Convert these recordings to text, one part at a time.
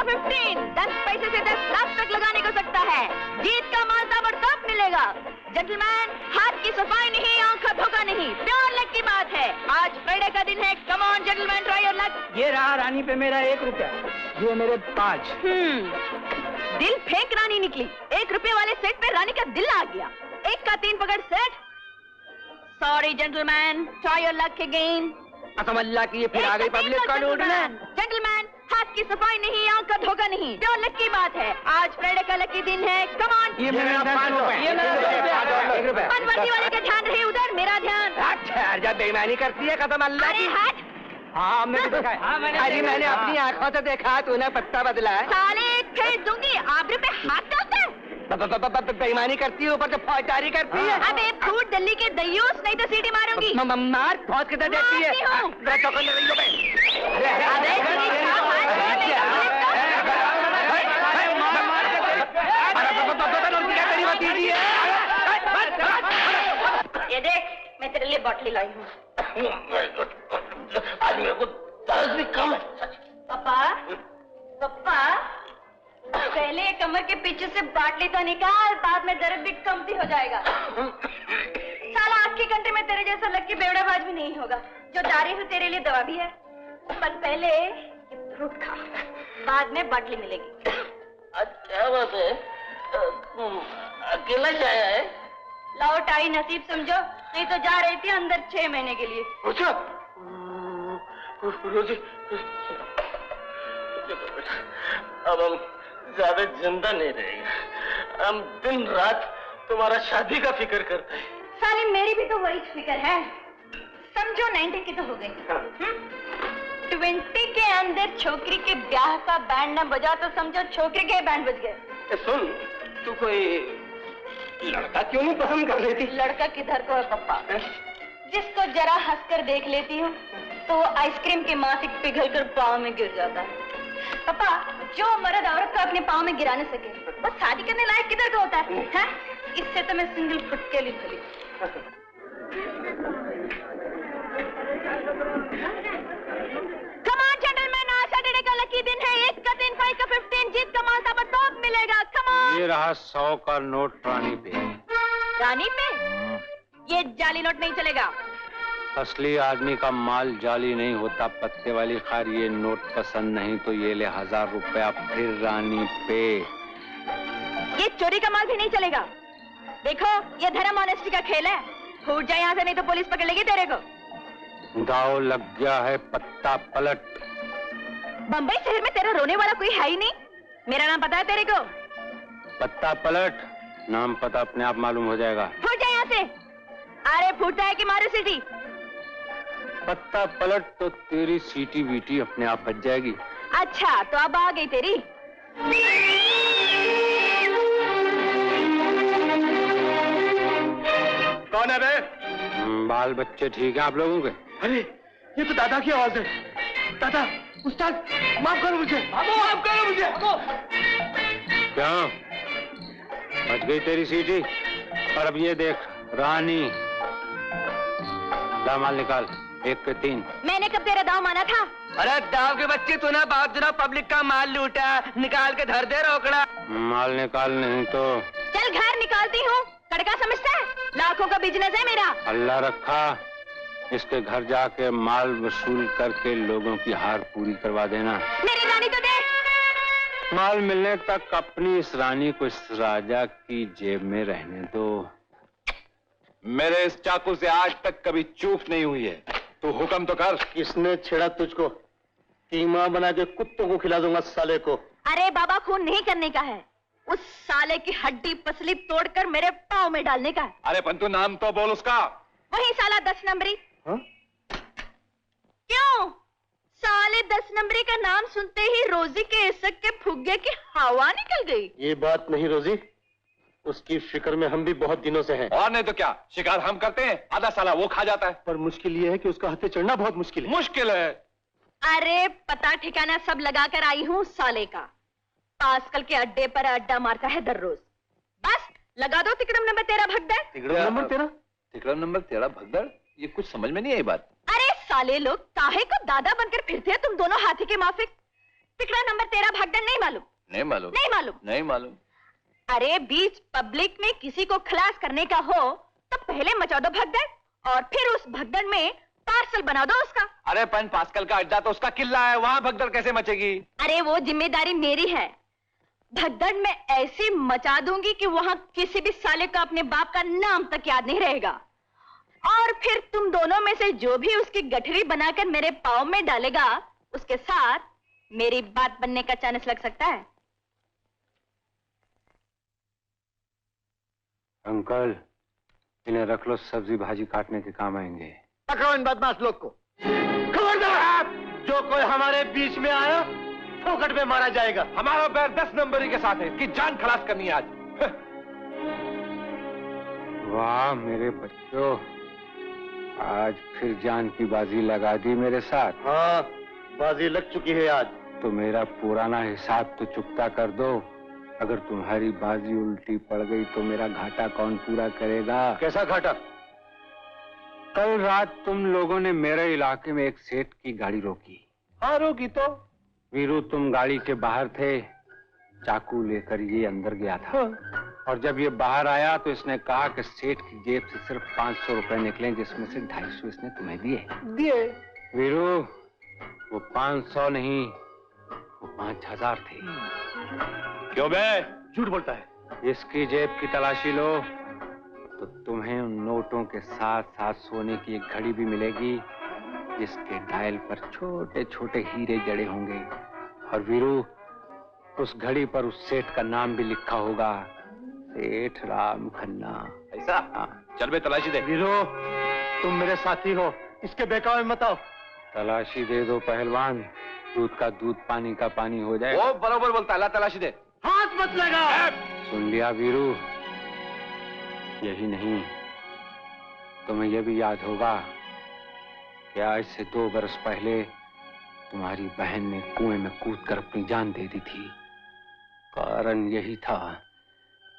15, 10 पैसे से 10 लाख तक लगाने को सकता है। जीत का माल ताबड़तोड़ मिलेगा। जेंटलमैन, हाथ की सफाई नहीं, आंख का धोखा नहीं, प्योर लक की बात है। आज फ्राइडे का दिन है। Come on gentleman, try your luck. ये रहा रानी पे मेरा 1 रुपया, ये मेरे 5। दिल फेंक रानी निकली। 1 रुपए वाले सेट पे रानी का दिल आ गया। 1 का 3 पकड़ set. Sorry gentleman, try your luck again. अल्लाह की ये फिर आ गई पब्लिक का लूटना। जेंटलमैन, हाथ की सफाई नहीं, आंख का धोखा नहीं, प्योर लक की बात है। आज फ्राइडे का लकी दिन है। Come on. ये मेरा 5 रुपए, ये मेरा 1 रुपया। मनवर्ती वाले का ध्यान रहे उधर, मेरा ध्यान। ठहर जा, बेईमानी करती है कसम अल्लाह की। हट। हाँ मैंने देखा है। अरे मैंने अपनी आंखों से देखा, तूने पत्ता बदला है। साले फेंक दूंगी। आबरू पे हाथ डालता है। बेईमानी करती है, ऊपर से फौजदारी करती है। अबे फूट दिल्ली के दयूस, नहीं तो सीटी मारूंगी। मार फौज किधर देती है? ये देख, मैं तेरे लिए बॉटली लाई हूँ। आज मेरे को दर्द भी कम है। पापा, पहले कमर के पीछे से बाटली तो निकाल, बाद में दर्द भी कमती हो जाएगा। साला आँख के घंटे में तेरे जैसा लक्की बेवड़ाबाज भी नहीं होगा। जो ला हूँ तेरे लिए दवा भी है, पर पहले ये फ्रूट खा, बाद में बाटली मिलेगी। आज क्या बात है? अकेला जाया है? लौट आई नसीब समझो, नहीं तो जा रही थी अंदर 6 महीने के लिए। अच्छा रोजी, अब हम ज्यादा जिंदा नहीं रहेंगे। हम दिन रात तुम्हारा शादी का फिक्र करते हैं। साली मेरी भी तो वही फिक्र है। समझो 90 की तो हो गई। 20 के अंदर छोकरी के ब्याह का बैंड न बजा तो समझो छोकरी के बैंड बज गए। सुन, तू कोई लड़का क्यों नहीं पसंद कर लेती? लड़का किधर को है पप्पा? जिसको जरा हंसकर देख लेती हूँ तो वो आइसक्रीम के माफिक पिघल कर पाँव में गिर जाता है। पापा, जो मर्द औरत को अपने पाँव में गिरा न सके वो शादी करने लायक किधर का होता है? इससे तो मैं सिंगल फुट के लिए चली। Come on, gentlemen, आज सैटरडे का लकी दिन है। 1 का 3, 5 का 15, जीत का माल ताबड़तोड़ मिलेगा। Come on। ये रहा 100 का नोट रानी पे। रानी पे? ये जाली नोट नहीं चलेगा। असली आदमी का माल जाली नहीं होता पत्ते वाली। खैर ये नोट पसंद नहीं तो ये ले 1000 रुपया फिर रानी पे। ये चोरी का माल भी नहीं चलेगा। देखो, ये धर्म ऑनेस्टी का खेल है। फूट जाए यहाँ से नहीं तो पुलिस पकड़ लेगी तेरे को। दाव लग गया है, पत्ता पलट। बम्बई शहर में तेरा रोने वाला कोई है ही नहीं। मेरा नाम पता है तेरे को? पत्ता पलट, नाम पता अपने आप मालूम हो जाएगा। फूट जाए यहाँ से। अरे फूटता है कि मारे सीटी? पत्ता पलट तो तेरी सीटी बीटी अपने आप बच जाएगी। अच्छा, तो अब आ गई तेरी। कौन है बे? बाल बच्चे ठीक हैं आप लोगों के? अरे ये तो दादा की आवाज है। दादा, उस्ताद, माफ करो मुझे। माफ करो मुझे। क्या बच गई तेरी सीटी? और अब ये देख रानी, दामाल निकाल। 1 पे 3। मैंने कब तेरा दाव माना था? अरे दाव के बच्चे, तूने बाप जना पब्लिक का माल लूटा, निकाल के धर दे रोकड़ा। माल निकाल नहीं तो चल घर निकालती हूँ। कड़का समझता है? लाखों का बिजनेस है मेरा। अल्लाह रखा, इसके घर जाके माल वसूल करके लोगों की हार पूरी करवा देना। मेरी रानी तो दे। माल मिलने तक अपनी इस रानी को इस राजा की जेब में रहने दो। मेरे इस चाकू से आज तक कभी चूक नहीं हुई है। तू हुक्म तो कर। किसने छेड़ा तुझको? कीमा बना के कुत्तों को खिला दूंगा साले को। अरे बाबा, खून नहीं करने का है, उस साले की हड्डी पसली तोड़कर मेरे पाँव में डालने का है। अरे पंतु, नाम तो बोल उसका। वही साला 10 नंबरी। क्यों? साले 10 नंबरी का नाम सुनते ही रोजी के इसक के फुग्गे की हवा निकल गई। ये बात नहीं रोजी, उसकी फिक्र में हम भी बहुत दिनों से हैं। और नहीं तो क्या, शिकार हम करते हैं, आधा साला वो खा जाता है। पर मुश्किल ये है कि उसका हत्थे चढ़ना बहुत मुश्किल है। मुश्किल है। अरे पता ठिकाना सब लगा कर आई हूँ साले का। पास्कल के अड्डे पर अड्डा मारता है दर रोज। बस लगा दो तिकड़म नंबर 13 भगदड़। तिकड़म नंबर 13 भगदड़? ये कुछ समझ में नहीं आई बात। अरे साले लोग काहे को दादा बनकर फिरते हैं तुम दोनों हाथी के माफिक। तिकड़ा नंबर 13 भगदड़ नहीं नहीं मालूम? नहीं मालूम। नहीं मालूम? नहीं मालूम। अरे बीच पब्लिक में किसी को खलास करने का हो तो पहले मचा दो भगदड़ और फिर उस भगदड़ में पार्सल बना दो उसका। अरे पेन पास्कल का अड्डा तो उसका किला है, वहाँ भगदड़ कैसे मचेगी? अरे वो जिम्मेदारी मेरी है। भगदड़ में ऐसी मचा दूंगी कि वहां किसी भी साले का अपने बाप का नाम तक याद नहीं रहेगा। और फिर तुम दोनों में से जो भी उसकी गठरी बनाकर मेरे पाँव में डालेगा उसके साथ मेरी बात बनने का चांस लग सकता है। अंकल, इन्हें रख लो, सब्जी भाजी काटने के काम आएंगे। पकड़ो इन बदमाश लोग को। खबरदार, जो कोई हमारे बीच में आया फोकट में मारा जाएगा। हमारा बैर 10 नंबरी के साथ है, इसकी जान खलास करनी है आज। वाह मेरे बच्चों, आज फिर जान की बाजी लगा दी मेरे साथ। हाँ, बाजी लग चुकी है आज। तो मेरा पुराना हिसाब तो चुकता कर दो। अगर तुम्हारी बाजी उल्टी पड़ गई तो मेरा घाटा कौन पूरा करेगा? कैसा घाटा? कल रात तुम लोगों ने मेरे इलाके में एक सेठ की गाड़ी रोकी। हाँ, रोकी तो। वीरू, तुम गाड़ी के बाहर थे, चाकू लेकर ये अंदर गया था। हाँ। और जब ये बाहर आया तो इसने कहा कि सेठ की जेब से सिर्फ 500 रुपए निकले, जिसमें से 250 इसने तुम्हें दिए। वीरू, वो 500 नहीं, वो 5000 थे। क्यों बे? झूठ बोलता है। इसकी जेब की तलाशी लो तो तुम्हें उन नोटों के साथ साथ सोने की एक घड़ी भी मिलेगी, जिसके डायल पर छोटे छोटे हीरे जड़े होंगे। और वीरू, उस घड़ी पर उस सेठ का नाम भी लिखा होगा, सेठ राम खन्ना। ऐसा? हाँ। चल बे, तलाशी दे। वीरो, तुम मेरे साथी हो, इसके बहकावे में मत आओ। तलाशी दे दो पहलवान, दूध का दूध पानी का पानी हो जाए। वो बराबर बोलता है, ला तलाशी दे। हाथ मत लगा। सुन लिया वीरू? यही नहीं, तुम्हें यह भी याद होगा कि आज से 2 बरस पहले तुम्हारी बहन ने कुएं में कूदकर अपनी जान दे दी थी। कारण यही था,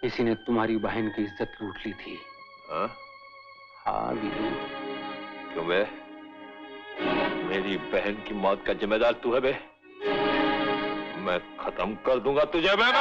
किसी ने तुम्हारी बहन की इज्जत लूट ली थी। हाँ वीरू। क्यों बे? मेरी बहन की मौत का जिम्मेदार तू है बे? मैं खत्म कर दूंगा तुझे बे।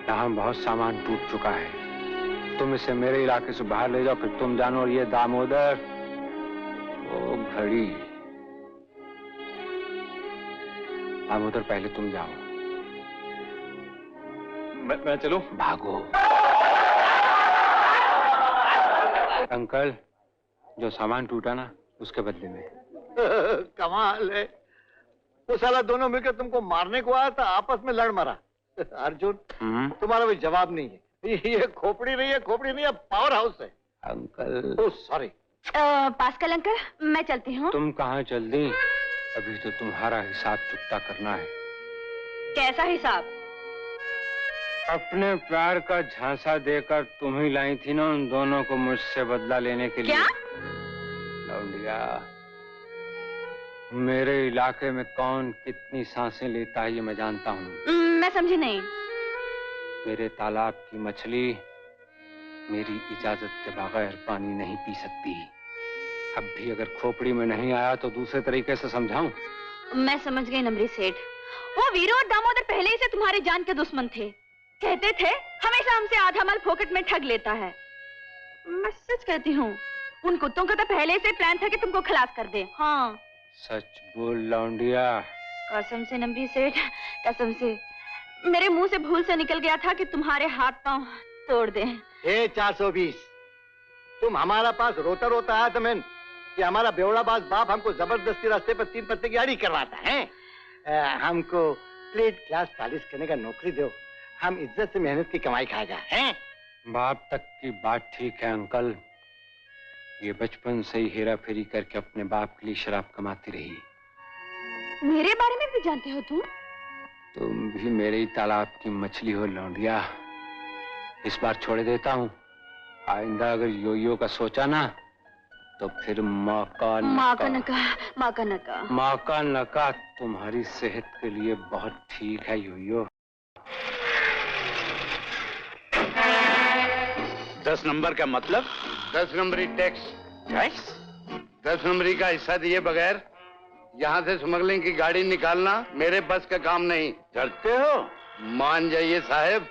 यहाँ बहुत सामान टूट चुका है, तुम इसे मेरे इलाके से बाहर ले जाओ, फिर तुम जानो। और ये दामोदर, वो घड़ी। दामोदर, पहले तुम जाओ। मैं चलूं? भागो। अंकल, जो सामान टूटा ना, उसके बदले में। कमाल है, तो साला दोनों मिलकर तुमको मारने को आया था, आपस में लड़ मरा। अर्जुन, तुम्हारा भी जवाब नहीं है। ये खोपड़ी नहीं है, खोपड़ी नहीं है, पावर हाउस है। Uncle. Oh sorry. Pascal uncle, मैं चलती हूँ। तुम कहाँ चल दी? अभी तो तुम्हारा हिसाब चुकता करना है। कैसा हिसाब? अपने प्यार का झांसा देकर तुम ही लाई थी ना उन दोनों को मुझसे बदला लेने के लिए। क्या? लौंडिया, मेरे इलाके में कौन कितनी सांसें लेता है ये मैं जानता हूँ। मैं समझी नहीं। मेरे तालाब की मछली मेरी इजाजत के बगैर पानी नहीं पी सकती। अब भी अगर खोपड़ी में नहीं आया तो दूसरे तरीके से समझाऊं? मैं समझ गई नमरी सेठ। वो वीरू और दामोदर पहले ही से तुम्हारी जान के दुश्मन थे। कहते थे हमेशा हमसे आधा माल फोकट में ठग लेता है। मैं सच कहती हूँ, उन कुत्तों का तो पहले से प्लान था कि तुमको खलास कर दे। हाँ, सच बोल लौंडिया। कसम से नमरी सेठ, कसम से। मेरे मुंह से भूल से निकल गया था कि तुम्हारे हाथ पांव तोड़ दें। 420, तुम हमारा पास रोता रोता आया था मैन कि हमारा बेवड़ाबाज बाप हमको जबरदस्ती रास्ते पर 3 पत्ते की आड़ी करवाता है। हमको प्लेट ग्लास पॉलिश करने का नौकरी दो, हम इज्जत से मेहनत की कमाई खाएगा। हैं? बाप तक की बात ठीक है अंकल। ये बचपन से ही हेरा फेरी करके अपने बाप के लिए शराब कमाती रही। मेरे बारे में भी जानते हो तुम? तुम भी मेरे ही तालाब की मछली हो लौंडिया। इस बार छोड़ देता हूँ। आइंदा अगर यो का सोचा ना तो फिर मौका नका तुम्हारी सेहत के लिए बहुत ठीक है यो। 10 नंबर का मतलब? 10 नंबरी टैक्स। 10 नंबरी का हिस्सा दिए बगैर यहाँ से स्मगलिंग की गाड़ी निकालना मेरे बस का काम नहीं। डरते हो? मान जाइए साहब,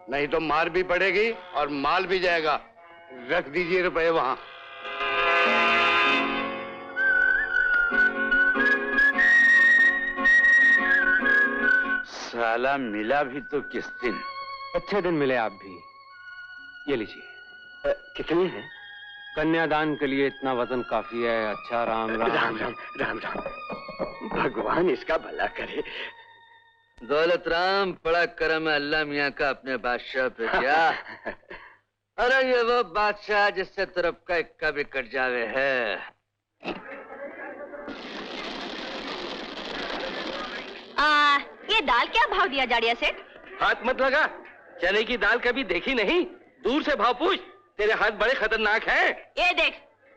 नहीं तो मार भी पड़ेगी और माल भी जाएगा। रख दीजिए रुपए वहाँ। साला मिला भी तो किस दिन? अच्छे दिन मिले आप भी। ये लीजिए। कितने हैं? कन्यादान के लिए इतना वजन काफी है। अच्छा राम राम राम राम राम राम। भगवान इसका भला करे। दौलत राम, बड़ा करम है अल्लाह मियाँ का अपने बादशाह पे। क्या? अरे ये वो बादशाह जिससे तरफ का इक्का भी कट जावे है। ये दाल क्या भाव दिया जाड़िया सेठ? हाथ मत लगा, चने की दाल कभी देखी नहीं, दूर से भाव पूछ। तेरे हाथ बड़े खतरनाक हैं। ये देख,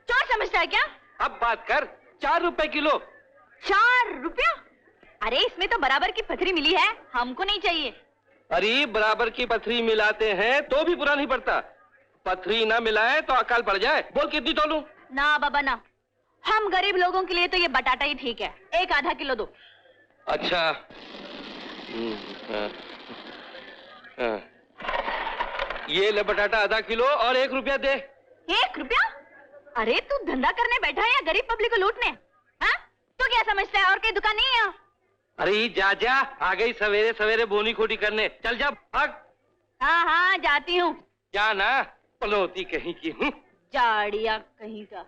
चोर समझता है क्या? अब बात कर। 4 रुपए किलो। 4 रुपया? अरे इसमें तो बराबर की पथरी मिली है, हमको नहीं चाहिए। अरे बराबर की पथरी मिलाते हैं तो भी बुरा नहीं पड़ता। पथरी ना मिलाए तो अकाल पड़ जाए। बोल कितनी तोलूं? ना बाबा ना, हम गरीब लोगों के लिए तो ये बटाटा ही ठीक है। एक आधा किलो दो। अच्छा। ये ले बटाटा आधा किलो और 1 रुपया दे। 1 रुपया? अरे तू धंधा करने बैठा है या गरीब पब्लिक को लूटने? हाँ? तू क्या समझता है और कहीं दुकान नहीं है? अरे जा जा, आ गई सवेरे सवेरे बोनी खोटी करने। चल जा भाग। हाँ हाँ जाती हूँ। जा ना, पलोती कहीं की हूँ। जाड़िया कहीं का।